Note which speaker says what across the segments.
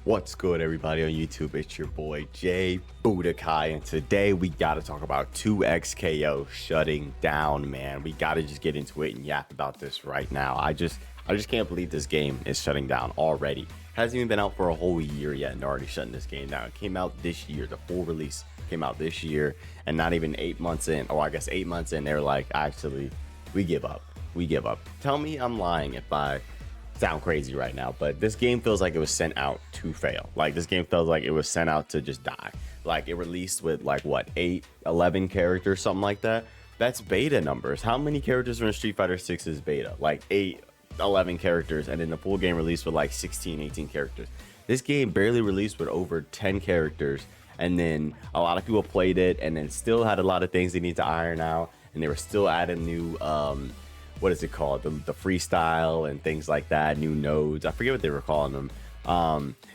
Speaker 1: What's good, everybody on YouTube? It's your boy Jay Budokai, and today we gotta talk about 2XKO shutting down, man. We gotta just get into it and yap about this right now. I just can't believe this game is shutting down already. Hasn't even been out for a whole year yet, and they're already shutting this game down. It came out this year. The full release came out this year, and not even 8 months in, or I guess 8 months in, they're like, actually, we give up. We give up. Tell me I'm lying if I sound crazy right now, but this game feels like it was sent out to fail. Like, this game feels like it was sent out to just die. Like, it released with like what, 11 characters, something like that. That's beta numbers. How many characters are in Street Fighter 6's beta? Like 11 characters, and then the full game released with like 18 characters. This game barely released with over 10 characters, and then a lot of people played it and then still had a lot of things they need to iron out, and they were still adding new what is it called, the freestyle and things like that, new nodes, I forget what they were calling them,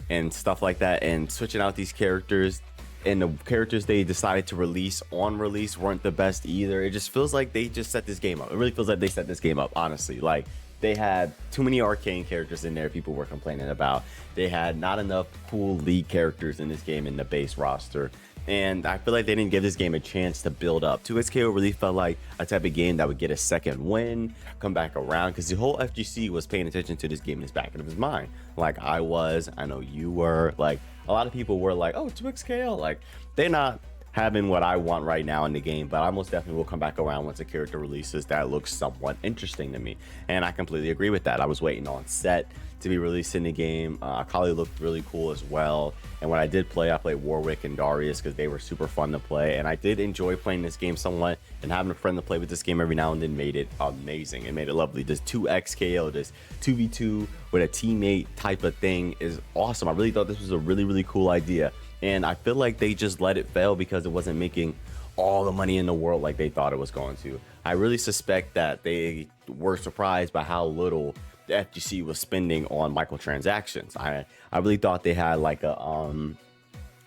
Speaker 1: and stuff like that, and switching out these characters. And the characters they decided to release on release weren't the best either. It just feels like they just set this game up. It really feels like they set this game up, honestly. Like, they had too many arcane characters in there people were complaining about. They had not enough cool league characters in this game in the base roster. And I feel like they didn't give this game a chance to build up. 2XKO really felt like a type of game that would get a second win, come back around, because the whole FGC was paying attention to this game in his back of his mind. Like I was, I know you were, like a lot of people were like, oh, 2XKO, like they're not having what I want right now in the game, but I most definitely will come back around once a character releases that looks somewhat interesting to me. And I completely agree with that. I was waiting on Set to be released in the game. Akali looked really cool as well. And when I did play, I played Warwick and Darius because they were super fun to play. And I did enjoy playing this game somewhat, and having a friend to play with this game every now and then made it amazing. It made it lovely. This 2XKO, this 2v2 with a teammate type of thing is awesome. I really thought this was a really cool idea. And I feel like they just let it fail because it wasn't making all the money in the world like they thought it was going to. I really suspect that they were surprised by how little the FGC was spending on microtransactions. I really thought they had like a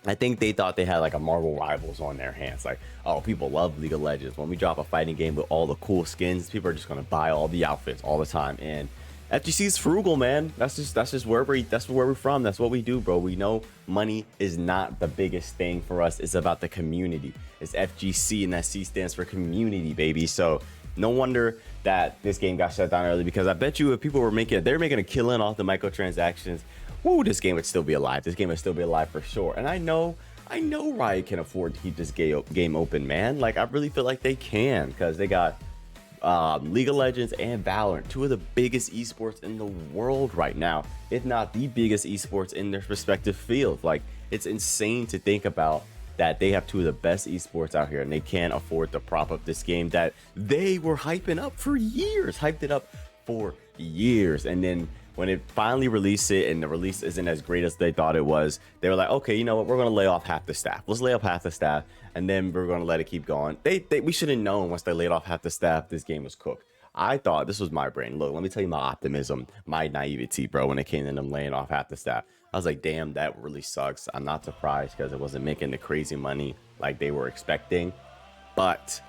Speaker 1: I think they thought they had like a Marvel Rivals on their hands. Like, oh, people love League of Legends. When we drop a fighting game with all the cool skins, people are just gonna buy all the outfits all the time. And FGC's frugal, man. That's just where we're from. That's what we do, bro. We know money is not the biggest thing for us. It's about the community. It's FGC, and that C stands for community, baby. So no wonder that this game got shut down early, because I bet you if people were making a killing off the microtransactions, woo, this game would still be alive. This game would still be alive for sure. And I know Riot can afford to keep this game open, man. Like, I really feel like they can, because they got League of Legends and Valorant, two of the biggest esports in the world right now, if not the biggest esports in their respective fields. Like, it's insane to think about that they have two of the best esports out here, and they can't afford to prop up this game that they were hyping up for years, and then when it finally released it and the release isn't as great as they thought it was, they were like, okay, you know what, we're going to lay off half the staff. Let's lay off half the staff, and then we're going to let it keep going. We should have known once they laid off half the staff, this game was cooked. I thought, this was my brain. Look, let me tell you my optimism, my naivety, bro, when it came to them laying off half the staff. I was like, damn, that really sucks. I'm not surprised, because it wasn't making the crazy money like they were expecting. But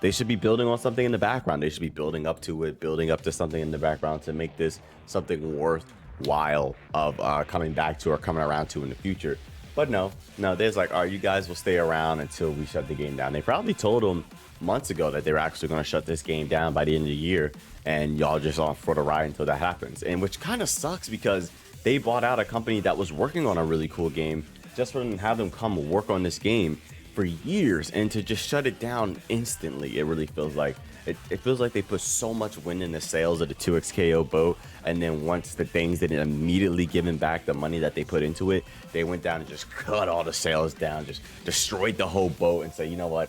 Speaker 1: they should be building on something in the background. They should be building up to it, building up to something in the background to make this something worthwhile of coming back to or coming around to in the future. But no, there's like, all right, you guys will stay around until we shut the game down. They probably told them months ago that they were actually going to shut this game down by the end of the year, and y'all just on for the ride until that happens. And which kind of sucks, because they bought out a company that was working on a really cool game just for them to have them come work on this game for years, and to just shut it down instantly. It really feels like it feels like they put so much wind in the sails of the 2XKO boat, and then once the things didn't immediately giving back the money that they put into it, they went down and just cut all the sails down, just destroyed the whole boat, and say, you know what,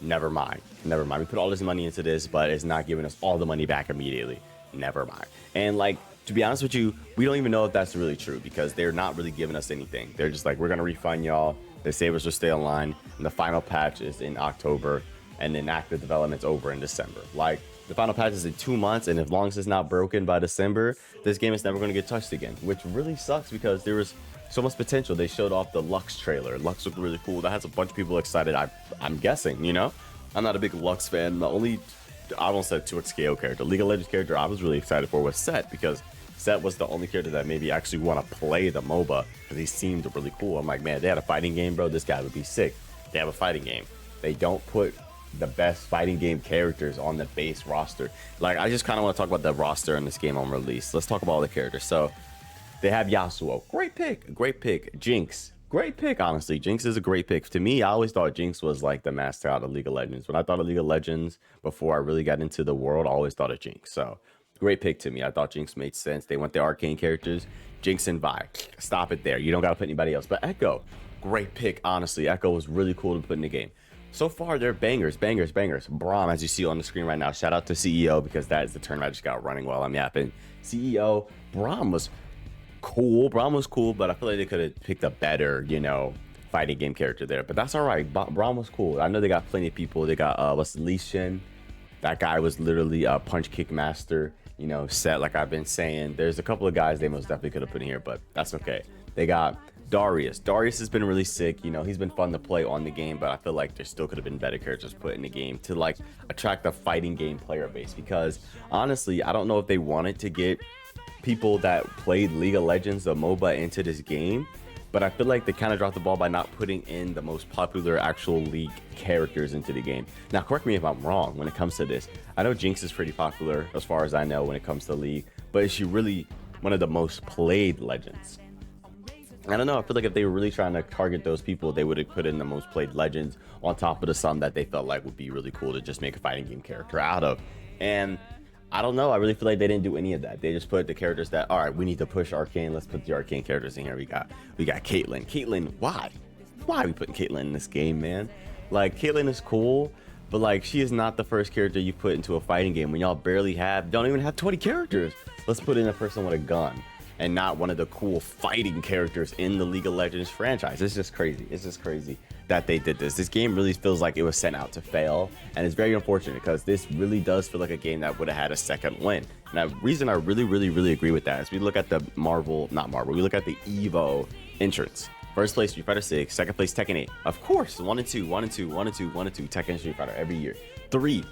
Speaker 1: never mind, we put all this money into this, but it's not giving us all the money back immediately. Never mind. And like, to be honest with you, we don't even know if that's really true, because they're not really giving us anything. They're just like, we're gonna refund y'all. The savers will stay online, and the final patch is in October, and then active development's over in December. Like, the final patch is in 2 months, and as long as it's not broken by December, this game is never going to get touched again, which really sucks, because there was so much potential. They showed off the Lux trailer. Lux looked really cool. That has a bunch of people excited. I'm guessing, you know? I'm not a big Lux fan. The only, I won't say 2XKO character, League of Legends character I was really excited for was Set, because Set was the only character that made me actually want to play the MOBA because he seemed really cool. I'm like, man, they had a fighting game, bro. This guy would be sick. They have a fighting game. They don't put the best fighting game characters on the base roster. Like, I just kind of want to talk about the roster in this game on release. Let's talk about all the characters. So they have Yasuo. Great pick. Jinx. Great pick, honestly. Jinx is a great pick. To me, I always thought Jinx was like the mascot of League of Legends. When I thought of League of Legends before I really got into the world, I always thought of Jinx. So great pick to me. I thought Jinx made sense. They went the arcane characters, Jinx and Vi. Stop it there. You don't got to put anybody else. But Echo, great pick, honestly. Echo was really cool to put in the game. So far, they're bangers. Braum, as you see on the screen right now. Shout out to CEO because that is the turn I just got running while I'm yapping. CEO, Braum was cool, but I feel like they could have picked a better, fighting game character there. But that's all right. Braum was cool. I know they got plenty of people. They got Lee Sin. That guy was literally a punch kick master, Set, like I've been saying. There's a couple of guys they most definitely could have put in here, but that's okay. They got Darius. Darius has been really sick. He's been fun to play on the game, but I feel like there still could have been better characters put in the game to like attract the fighting game player base. Because honestly, I don't know if they wanted to get people that played League of Legends, the MOBA, into this game, but I feel like they kind of dropped the ball by not putting in the most popular actual League characters into the game. Now, correct me if I'm wrong when it comes to this. I know Jinx is pretty popular as far as I know when it comes to League, but is she really one of the most played Legends? I don't know. I feel like if they were really trying to target those people, they would have put in the most played Legends on top of the some that they felt like would be really cool to just make a fighting game character out of. And I don't know. I really feel like they didn't do any of that. They just put the characters that, all right, we need to push arcane. Let's put the arcane characters in here. We got Caitlyn. Caitlyn, why? Why are we putting Caitlyn in this game, man? Like, Caitlyn is cool, but like, she is not the first character you put into a fighting game when y'all don't even have 20 characters. Let's put in a person with a gun and not one of the cool fighting characters in the League of Legends franchise. It's just crazy. It's just crazy that they did this. This game really feels like it was sent out to fail, and it's very unfortunate because this really does feel like a game that would have had a second win. And the reason I really agree with that is we look at the we look at the EVO entrance. First place Street Fighter 6, second place Tekken 8. Of course, 1 and 2, Tekken Street Fighter every year. 3,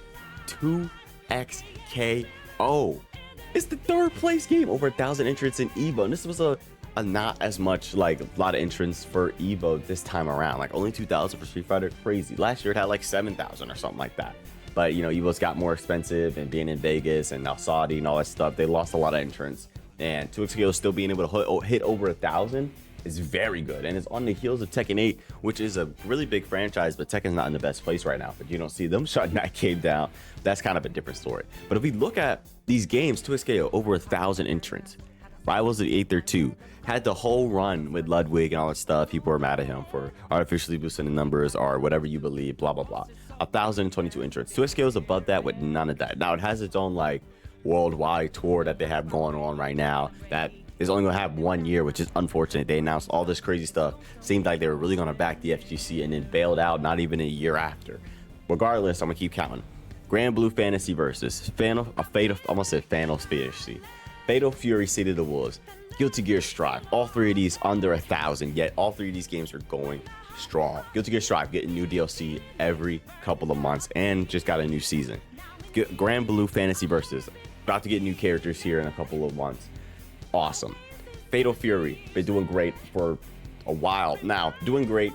Speaker 1: 2XKO. It's the third place game, over 1,000 entrants in EVO, and this was a not as much, like a lot of entrants for EVO this time around, like only 2,000 for Street Fighter. Crazy. Last year it had like 7,000 or something like that, but EVO's got more expensive, and being in Vegas and now Saudi and all that stuff, they lost a lot of entrants, and 2XKO still being able to hit over 1,000 is very good, and it's on the heels of Tekken 8, which is a really big franchise, but Tekken's not in the best place right now. But you don't see them shutting that game down. That's kind of a different story. But if we look at these games, 2XKO over 1,000 entrants. Rivals of 832 had the whole run with Ludwig and all that stuff. People were mad at him for artificially boosting the numbers or whatever you believe, blah blah blah. 1,022 entrants. 2XKO is above that with none of that. Now it has its own like worldwide tour that they have going on right now that is only gonna have 1 year, which is unfortunate. They announced all this crazy stuff. Seemed like they were really gonna back the FGC and then bailed out not even a year after. Regardless, I'm gonna keep counting. Grand Blue Fantasy versus Fatal Fury City of the Wolves, Guilty Gear Strive. All three of these under 1,000, yet all three of these games are going strong. Guilty Gear Strive getting new DLC every couple of months and just got a new season. Grand Blue Fantasy versus, about to get new characters here in a couple of months. Awesome. Fatal Fury, been doing great for a while now. Doing great.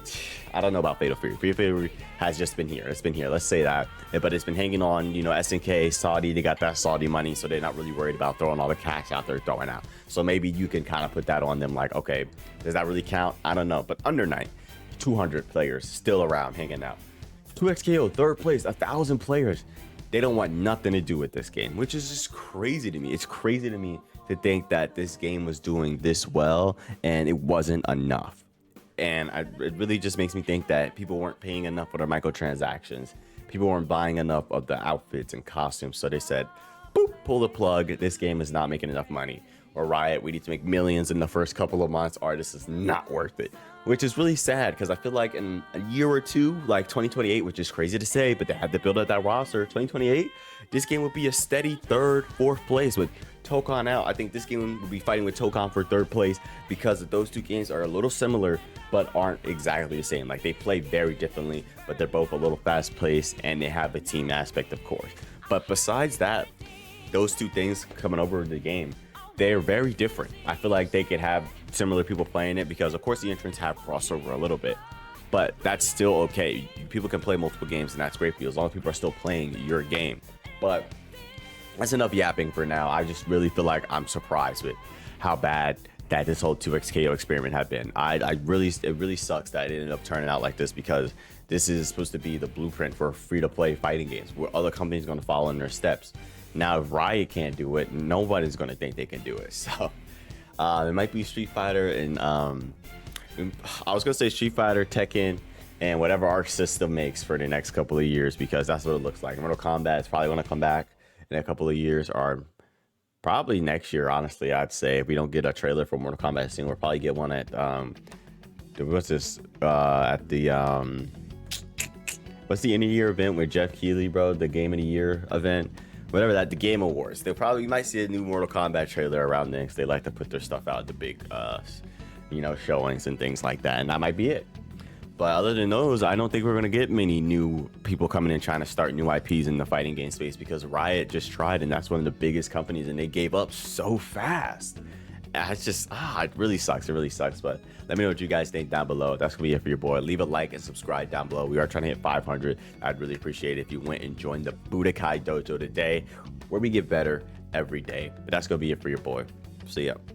Speaker 1: I don't know about Fatal Fury. Fatal Fury has just been here. It's been here. Let's say that. But it's been hanging on, SNK, Saudi. They got that Saudi money, so they're not really worried about throwing all the cash out there throwing out. So maybe you can kind of put that on them like, okay, does that really count? I don't know. But under 200 players still around hanging out. 2XKO, third place, 1,000 players. They don't want nothing to do with this game, which is just crazy to me. It's crazy to me to think that this game was doing this well and it wasn't enough. And it really just makes me think that people weren't paying enough for their microtransactions. People weren't buying enough of the outfits and costumes. So they said, boop, pull the plug. This game is not making enough money. Or Riot, we need to make millions in the first couple of months, or this is not worth it. Which is really sad because I feel like in a year or two, like 2028, which is crazy to say, but they had to build up that roster. 2028, this game would be a steady third, fourth place with Tokon out. I think this game will be fighting with Tokon for third place because those two games are a little similar, but aren't exactly the same. Like they play very differently, but they're both a little fast paced and they have a team aspect, of course. But besides that, those two things coming over the game, they're very different. I feel like they could have similar people playing it because, of course, the entrants have crossover a little bit, but that's still okay. People can play multiple games, and that's great for you as long as people are still playing your game. But that's enough yapping for now. I just really feel like I'm surprised with how bad that this whole 2XKO experiment had been. It really sucks that it ended up turning out like this, because this is supposed to be the blueprint for free-to-play fighting games where other companies are going to follow in their steps. Now, if Riot can't do it, nobody's going to think they can do it. So it might be Street Fighter and I was going to say Street Fighter, Tekken, and whatever Arc System makes for the next couple of years, because that's what it looks like. Mortal Kombat is probably going to come back in a couple of years, or probably next year, honestly. I'd say if we don't get a trailer for Mortal Kombat soon, we'll probably get one at what's this at the what's the end of year event with Jeff Keighley, bro? The Game of the Year event, whatever that, the Game Awards. You might see a new Mortal Kombat trailer around then, because they like to put their stuff out at the big showings and things like that, and that might be it. But other than those, I don't think we're going to get many new people coming in trying to start new IPs in the fighting game space, because Riot just tried, and that's one of the biggest companies, and they gave up so fast. It's just, it really sucks. It really sucks. But let me know what you guys think down below. That's going to be it for your boy. Leave a like and subscribe down below. We are trying to hit 500. I'd really appreciate it if you went and joined the Budokai Dojo today, where we get better every day. But that's going to be it for your boy. See ya.